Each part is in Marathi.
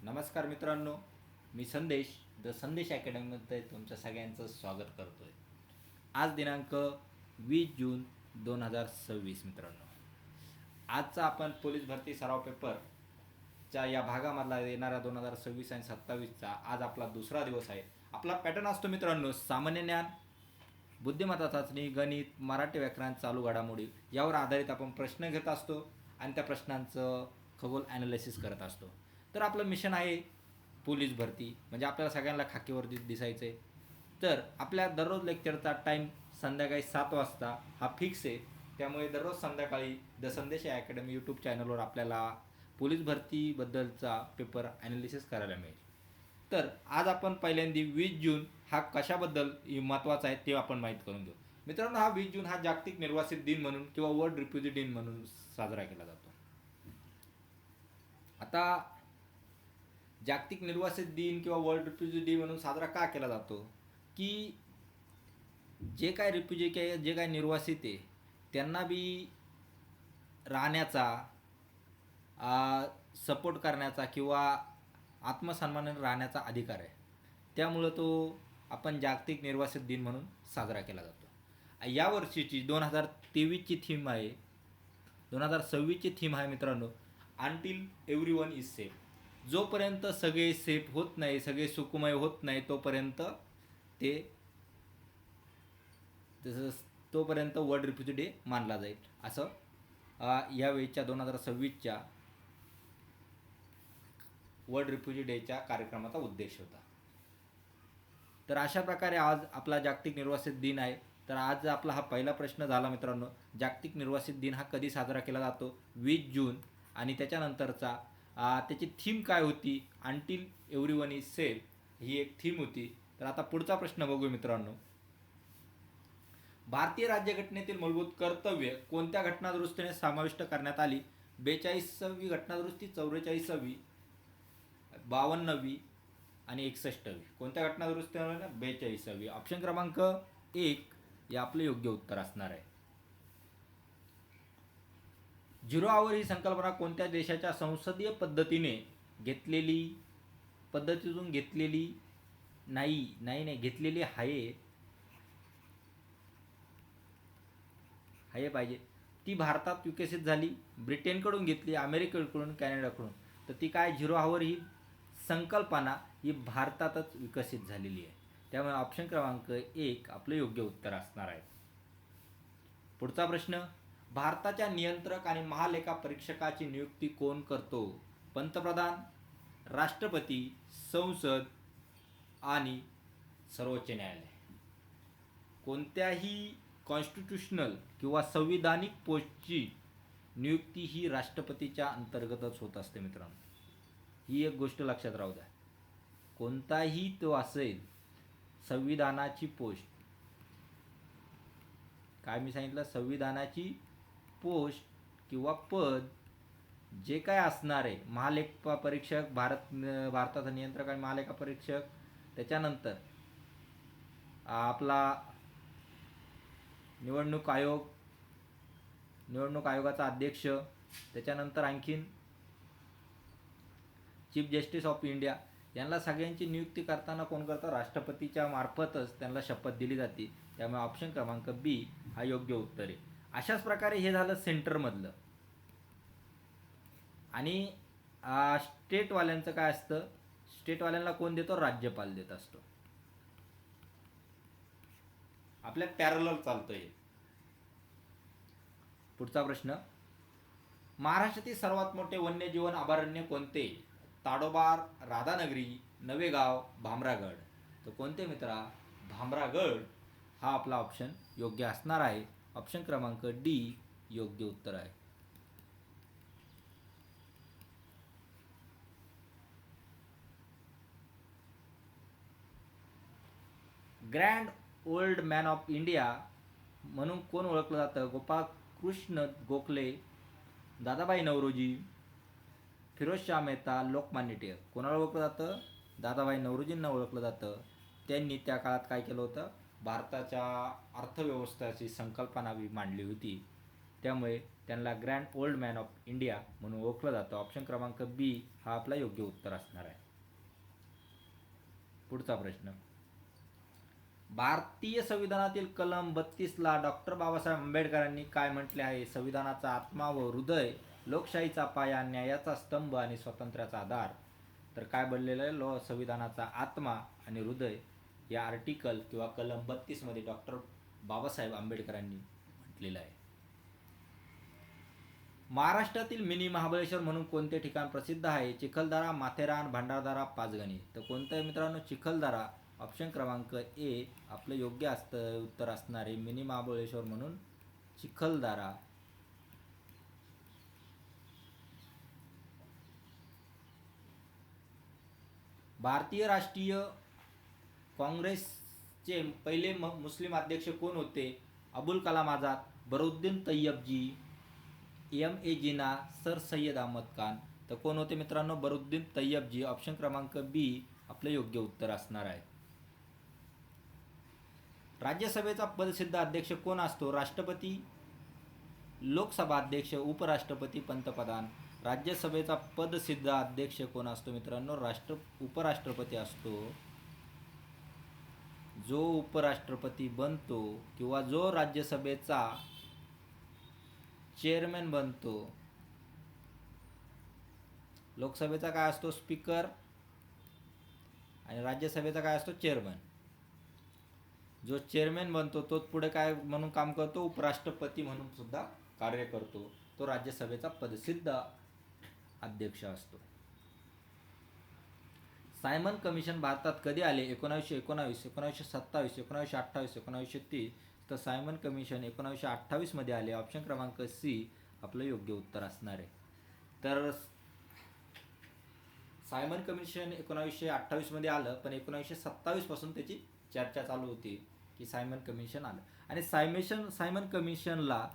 नमस्कार मित्रांनो, मी संदेश द संदेश अकॅडमीमध्ये तुमच्या सगळ्यांचं स्वागत करतो आहे. आज दिनांक 20 जून 2026 मित्रांनो. आजचा आपण पोलीस भरती सराव पेपरच्या या भागामधला येणाऱ्या 2026 आणि 27चा आज आपला दुसरा दिवस आहे. आपला पॅटर्न असतो मित्रांनो, सामान्य ज्ञान, बुद्धिमत्ता चाचणी, गणित, मराठी व्याकरण, चालू घडामोडी यावर आधारित आपण प्रश्न घेत असतो आणि त्या प्रश्नांचं खगोल ॲनालिसिस करत असतो. तर आपलं मिशन आहे पोलीस भरती, म्हणजे आपल्याला सगळ्यांना खाकीवरती दिसायचं आहे. तर आपल्या दररोज लेक्चरचा टाईम संध्याकाळी 7 वाजता हा फिक्स आहे. त्यामुळे दररोज संध्याकाळी द संदेश अकॅडमी यूट्यूब चॅनलवर आपल्याला पोलीस भरतीबद्दलचा पेपर ॲनालिसिस करायला मिळेल. तर आज आपण पहिल्यांदा 20 जून हा कशाबद्दल महत्त्वाचा आहे ते आपण माहीत करून घेऊ. मित्रांनो, हा 20 जून हा जागतिक निर्वासित दिन म्हणून किंवा वर्ल्ड रिफ्युजी दिन म्हणून साजरा केला जातो. आता जागतिक निर्वासित दिन किंवा वर्ल्ड रिफ्युजी डे म्हणून साजरा का केला जातो की जे काय रिफ्युजी किंवा जे काय निर्वासित आहे त्यांना बी राहण्याचा, सपोर्ट करण्याचा किंवा आत्मसन्मानाने राहण्याचा अधिकार आहे. त्यामुळं तो आपण जागतिक निर्वासित दिन म्हणून साजरा केला जातो. या वर्षीची 2023ची थीम आहे, 2026ची थीम आहे मित्रांनो, अनटिल एव्हरीवन इज सेफ. जोपर्यंत सगळे सेफ होत नाही, सगळे सुखमय होत नाही, तोपर्यंत तोपर्यंत वर्ल्ड रिफ्युजी डे मानला जाईल, असं यावेळीच्या 2026च्या वर्ल्ड रिफ्युजी डेच्या कार्यक्रमाचा उद्देश होता. तर अशा प्रकारे आज आपला जागतिक निर्वासित दिन आहे. तर आज आपला हा पहिला प्रश्न झाला मित्रांनो, जागतिक निर्वासित दिन हा कधी साजरा केला जातो? 20 जून. आणि त्याच्यानंतरचा त्याची थीम काय होती? अनटिल एव्हरीवन इज सेफ ही एक थीम होती. तर आता पुढचा प्रश्न बघू मित्रांनो. भारतीय राज्यघटनेतील मूलभूत कर्तव्य कोणत्या घटनादुरुस्तीने समाविष्ट करण्यात आली? 42वी घटनादुरुस्ती, 44वी, 52वी आणि 61वी. कोणत्या घटनादुरुस्तीने? 42वी. ऑप्शन क्रमांक 1 हे आपले योग्य उत्तर असणार आहे. झिरो आवर ही संकल्पना कोणत्या देशाच्या संसदीय पद्धतीतून घेतलेली आहे पाहिजे. ती भारतात विकसित झाली, ब्रिटनकडून घेतली, अमेरिकेकडून, कॅनडाकडून. तर ती काय? झिरो आवर ही संकल्पना ही भारतातच विकसित झालेली आहे. त्यामुळे ऑप्शन क्रमांक 1 आपलं योग्य उत्तर असणार आहे. पुढचा प्रश्न. भारताच्या नियंत्रक आणि महालेखा परीक्षकाची नियुक्ती कोण करतो? पंतप्रधान, राष्ट्रपती, संसद आणि सर्वोच्च न्यायालय. कोणत्याही कॉन्स्टिट्यूशनल किंवा संविधानिक पोस्टची नियुक्ती ही राष्ट्रपतीच्या अंतर्गतच होत असते मित्रांनो. ही एक गोष्ट लक्षात राहू द्या. कोणताही तो असेल संविधानाची पोस्ट, काय मी सांगितलं, संविधानाची पोस्ट किंवा पद जे काय असणार आहे, महालेखा परीक्षक, भारताचा नियंत्रक आणि महालेखा परीक्षक, त्याच्यानंतर आपला निवडणूक आयोगाचा अध्यक्ष, त्याच्यानंतर आणखीन चीफ जस्टिस ऑफ इंडिया, यांना सगळ्यांची नियुक्ती करताना कोण करतं? राष्ट्रपतीच्या मार्फतच त्यांना शपथ दिली जाते. त्यामुळे ऑप्शन क्रमांक बी हा योग्य उत्तर आहे. अशाच प्रकारे हे झालं सेंटरमधलं. आणि स्टेटवाल्यांचं काय असतं? स्टेटवाल्यांना कोण देतो? राज्यपाल देत असतो. आपल्या पॅरलल चालतंय. पुढचा प्रश्न. महाराष्ट्रातील सर्वात मोठे वन्यजीवन अभयारण्य कोणते? ताडोबा, राधानगरी, नवेगाव, भामरागड. तर कोणते मित्रा? भामरागड हा आपला ऑप्शन योग्य असणार आहे. ऑप्शन क्रमांक डी योग्य उत्तर आहे. Grand old man of India म्हणून कोण ओळखलं जातं? गोपाळकृष्ण गोखले, दादाभाई नौरोजी, फिरोजशाह मेहता, लोकमान्य टिळक. कोणाला ओळखलं जातं? दादाभाई नौरोजींना ओळखलं जातं. त्यांनी त्या काळात काय केलं होतं? भारताच्या अर्थव्यवस्थेची संकल्पना मांडली होती. त्यामुळे त्यांना grand old man of India म्हणून ओळखलं जातं. ऑप्शन क्रमांक बी हा आपला योग्य उत्तर असणार आहे. पुढचा प्रश्न, भारतीय संविधानातील कलम 32ला डॉक्टर बाबासाहेब आंबेडकरांनी काय म्हटले आहे? संविधानाचा आत्मा व हृदय, लोकशाहीचा पाया, न्यायाचा स्तंभ आणि स्वातंत्र्याचा आधार. तर काय बोललेलं आहे? संविधानाचा आत्मा आणि हृदय या आर्टिकल किंवा कलम 32 मध्ये डॉक्टर बाबासाहेब आंबेडकरांनी म्हटलेलं आहे. महाराष्ट्रातील मिनी महाबळेश्वर म्हणून कोणते ठिकाण प्रसिद्ध आहे? चिखलदरा, माथेरान, भंडारदरा, पाचगणी. तर कोणतं आहे मित्रांनो? चिखलदरा. ऑप्शन क्रमांक ए आपलं योग्य उत्तर असणार आहे. मिनी महाबळेश्वर म्हणून चिखलदरा. भारतीय राष्ट्रीय काँग्रेसचे पहिले मुस्लिम अध्यक्ष कोण होते? अबुल कलाम आझाद, बरुद्दीन तय्यबजी, ए जिना, सर सय्यद अहमद खान. तर कोण होते मित्रांनो? बरुद्दीन तय्यबजी. ऑप्शन क्रमांक बी आपलं योग्य उत्तर असणार आहे. राज्यसभेचा पदसिद्ध अध्यक्ष कोण असतो? राष्ट्रपती, लोकसभा अध्यक्ष, उपराष्ट्रपती, पंतप्रधान. राज्यसभेचा पदसिद्ध अध्यक्ष कोण असतो मित्रांनो? उपराष्ट्रपती असतो. जो उपराष्ट्रपती बनतो किंवा जो राज्यसभेचा चेअरमॅन बनतो. लोकसभेचा काय असतो? स्पीकर. आणि राज्यसभेचा काय असतो? चेअरमॅन. जो चेअरमॅन बनतो तोच पुढे काय म्हणून काम करतो? उपराष्ट्रपती म्हणून सुद्धा कार्य करतो. तो राज्यसभेचा पदसिद्ध अध्यक्ष असतो. सायमन कमिशन भारतात कधी आले? 1919, 1927, 1928, 1930. तर सायमन कमिशन 1928 मध्ये आले. ऑप्शन क्रमांक सी आपलं योग्य उत्तर असणार आहे. तर सायमन कमिशन 1928 मध्ये आलं, पण 1927 पासून त्याची चर्चा चालू होती की सायमन कमिशन आलं. आणि सायमन कमिशनला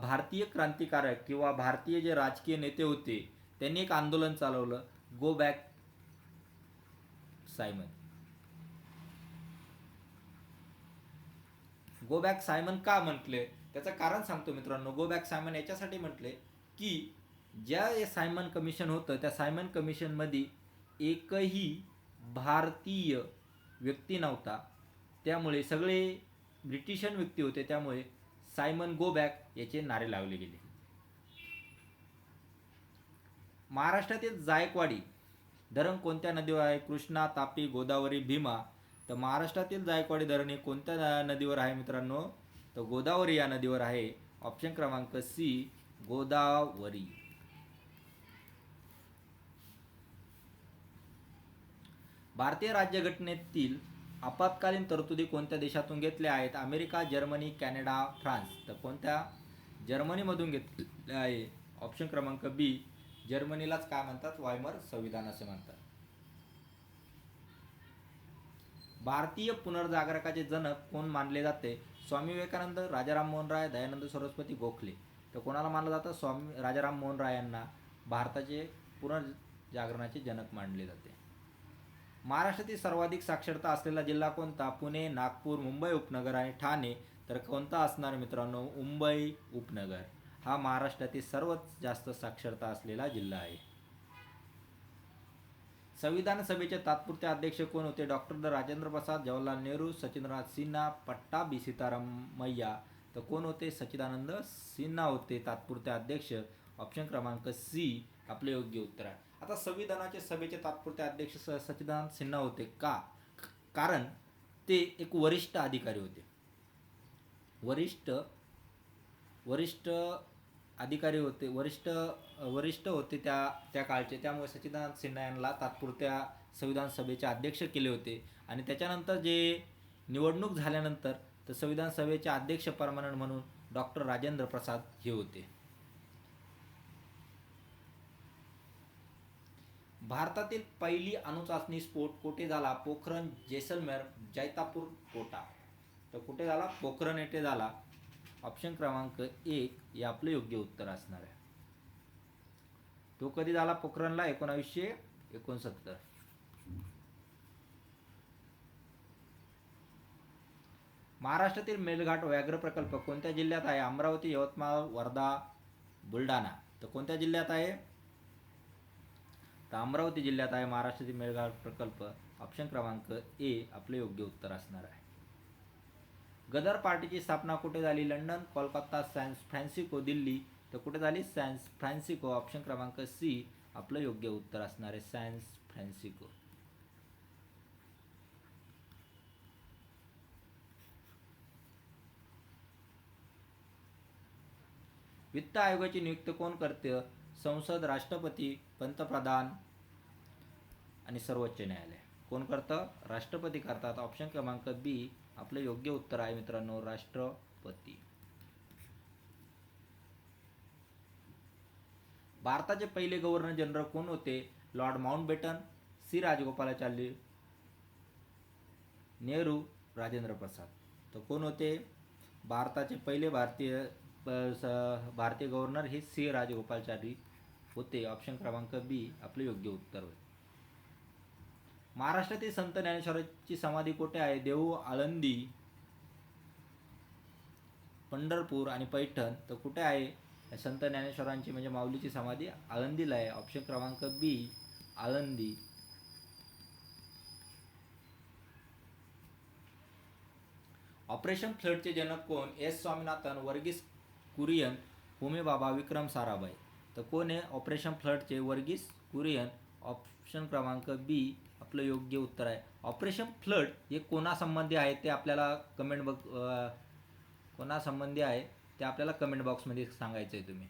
भारतीय क्रांतिकारक किंवा भारतीय जे राजकीय नेते होते त्यांनी एक आंदोलन चालवलं, go back Simon. Go back Simon का म्हटले? त्याचं कारण सांगतो मित्रांनो. गो बॅक सायमन याच्यासाठी म्हटले की ज्या सायमन कमिशन होतं त्या सायमन कमिशनमध्ये एकही भारतीय व्यक्ती नव्हता. त्यामुळे सगळे ब्रिटिशन व्यक्ती होते. त्यामुळे सायमन गो बॅक याचे नारे लावले गेले. महाराष्ट्रातील जायकवाडी धरण कोणत्या नदीवर आहे? कृष्णा, तापी, गोदावरी, भीमा. तर महाराष्ट्रातील जायकवाडी धरण हे कोणत्या नदीवर आहे मित्रांनो? तर गोदावरी या नदीवर आहे. ऑप्शन क्रमांक सी गोदावरी. भारतीय राज्यघटनेतील आपत्कालीन तरतुदी कोणत्या देशातून घेतल्या आहेत? America, Germany, Canada, France. तर कोणत्या? जर्मनीमधून घेतल्या आहे. ऑप्शन क्रमांक बी. जर्मनीलाच काय म्हणतात? वायमर संविधान असे म्हणतात. भारतीय पुनर्जागरणाचे जनक कोण मानले जाते? स्वामी विवेकानंद, राजाराम मोहन राय, दयानंद सरस्वती, गोखले. तर कोणाला मानलं जातं? राजाराम मोहन राय यांना भारताचे पुनर्जागरणाचे जनक मानले जाते. महाराष्ट्रातील सर्वाधिक साक्षरता असलेला जिल्हा कोणता? पुणे, नागपूर, मुंबई उपनगर आणि ठाणे. तर कोणता असणार मित्रांनो? मुंबई उपनगर हा महाराष्ट्रातील सर्वात जास्त साक्षरता असलेला जिल्हा आहे. संविधान सभेचे तात्पुरते अध्यक्ष कोण होते? डॉक्टर राजेंद्र प्रसाद, जवाहरलाल नेहरू, सचिंद्रनाथ सिन्हा, पट्टाभी सीतारामय्या. तर कोण होते? सच्चिदानंद सिन्हा होते तात्पुरते अध्यक्ष. ऑप्शन क्रमांक सी आपले योग्य उत्तर आहे. आता संविधानाचे सभेचे तात्पुरते अध्यक्ष सच्चिदानंद सिन्हा होते का? कारण ते एक वरिष्ठ अधिकारी होते. वरिष्ठ अधिकारी होते. वरिष्ठ होते त्या काळचे. त्यामुळे सच्चिदानंद सिन्हा यांना तात्पुरत्या संविधान सभेचे अध्यक्ष केले होते. आणि त्याच्यानंतर जे निवडणूक झाल्यानंतर तर संविधान सभेचे अध्यक्ष परमनंट म्हणून डॉक्टर राजेंद्र प्रसाद हे होते. भारतातील पहिली अणुचाचणी स्फोट कुठे झाला? पोखरण, जैसलमेर, जैतापूर, कोटा. तर कुठे झाला? पोखरण येथे झाला. ऑप्शन क्रमांक 1 हे आपले योग्य उत्तर असणार आहे. तो कधी झाला पोखरणला? 1969. महाराष्ट्रातील मेळघाट व्याघ्र प्रकल्प कोणत्या जिल्ह्यात आहे? अमरावती, यवतमाळ, वर्धा, बुलढाणा. तर कोणत्या जिल्ह्यात आहे? तर अमरावती जिल्ह्यात आहे महाराष्ट्रातील मेळघाट प्रकल्प. ऑप्शन क्रमांक ए आपले योग्य उत्तर असणार आहे. गदर पार्टीची स्थापना कुठे झाली? London, Kolkata, San Francisco, Delhi. तर कुठे झाली? San Francisco. ऑप्शन क्रमांक सी आपलं योग्य उत्तर असणार आहे, सॅन फ्रान्सिस्को. वित्त आयोगाची नियुक्ती कोण करते? संसद, राष्ट्रपती, पंतप्रधान आणि सर्वोच्च न्यायालय. कोण करतं? राष्ट्रपती करतात. ऑप्शन क्रमांक बी आपलं योग्य उत्तर आहे मित्रांनो, राष्ट्रपती. भारताचे पहिले गव्हर्नर जनरल कोण होते? Lord Mountbatten, C Rajagopalachari, Nehru, Rajendra Prasad. तर कोण होते? भारताचे पहिले भारतीय गव्हर्नर हे सी राजगोपालाचारी होते. ऑप्शन क्रमांक बी आपले योग्य उत्तर होय. महाराष्ट्रातील संत ज्ञानेश्वरांची समाधी कुठे आहे? देहू, आळंदी, पंढरपूर आणि पैठण. तर कुठे आहे संत ज्ञानेश्वरांची म्हणजे माऊलीची समाधी? आळंदीला आहे. ऑप्शन क्रमांक बी आळंदी. ऑपरेशन फ्लडचे जनक कोण? एस स्वामीनाथन, वर्गीस कुरियन, होमी बाबा, विक्रम साराभाई. तर कोण आहे ऑपरेशन फ्लडचे? वर्गीस कुरियन. ऑप्शन क्रमांक बी आपलं योग्य उत्तर आहे. ऑपरेशन फ्लड हे कोणासंबंधी आहे ते आपल्याला कोणासंबंधी आहे ते आपल्याला कमेंट बॉक्समध्ये सांगायचं आहे तुम्ही.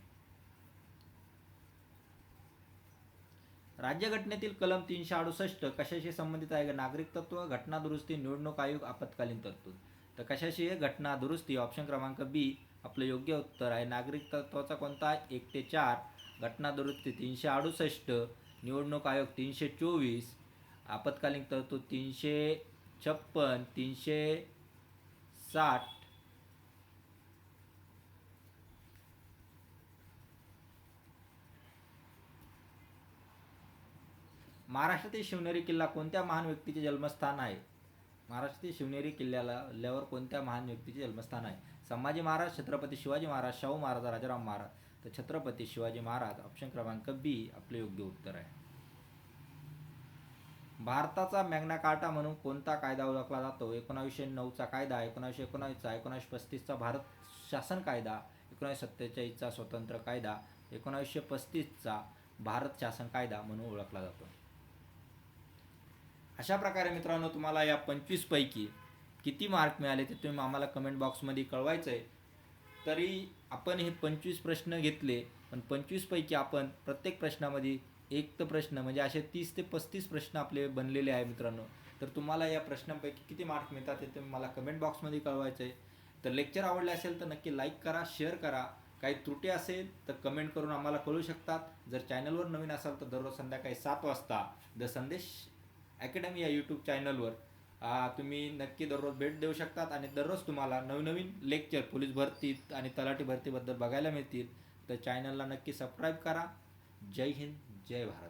राज्यघटनेतील कलम 368 कशाशी संबंधित आहे? नागरिकत्व, घटना दुरुस्ती, निवडणूक आयोग, आपत्कालीन तरतूद. तर कशाशी आहे? घटना दुरुस्ती. ऑप्शन क्रमांक बी आपलं योग्य उत्तर आहे. नागरिकत्वाचा कोणता? 1 ते 4, घटना दुरुस्ती 368, निवडणूक आयोग 324, आपत्कालीन तरतूद 356, 360. महाराष्ट्रातील शिवनेरी किल्ला कोणत्या महान व्यक्तीचे जन्मस्थान आहे? महाराष्ट्रातील शिवनेरी किल्ल्यावर कोणत्या महान व्यक्तीचे जन्मस्थान आहे? संभाजी महाराज, छत्रपती शिवाजी महाराज, शाहू महाराज, राजाराम महाराज. तर छत्रपती शिवाजी महाराज. ऑप्शन क्रमांक बी आपले योग्य उत्तर आहे. भारताचा मॅग्ना कार्टा म्हणून कोणता कायदा ओळखला जातो? 1909चा कायदा, 1919चा, 1935चा भारत शासन कायदा, 1947चा स्वतंत्र कायदा, 1935चा भारत शासन कायदा म्हणून ओळखला जातो. अशा प्रकारे मित्रांनो तुम्हाला या 25 पैकी किती मार्क मिळाले ते तुम्ही आम्हाला कमेंट बॉक्समध्ये कळवायचं आहे. तरी आपण हे 25 प्रश्न घेतले, पण 25 पैकी आपण प्रत्येक प्रश्नामध्ये एक तर प्रश्न म्हणजे असे 30 ते 35 प्रश्न आपले बनलेले आहे मित्रांनो. तर तुम्हाला या प्रश्नांपैकी किती मार्क मिळतात ते तुम्ही मला कमेंट बॉक्समध्ये कळवायचं आहे. तर लेक्चर आवडले असेल तर नक्की लाईक करा, शेअर करा. काही त्रुटी असेल तर कमेंट करून आम्हाला कळू शकतात. जर चॅनलवर नवीन असाल तर दररोज संध्याकाळी 7 वाजता द संदेश अकॅडमी या यूट्यूब चॅनलवर तुम्ही नक्की दररोज भेट देऊ शकतात आणि दररोज तुम्हाला नवनवीन लेक्चर पोलीस भरती आणि तलाठी भरतीबद्दल बघायला मिळतील. तर चॅनलला नक्की सबस्क्राईब करा. जय हिंद, जय भारत.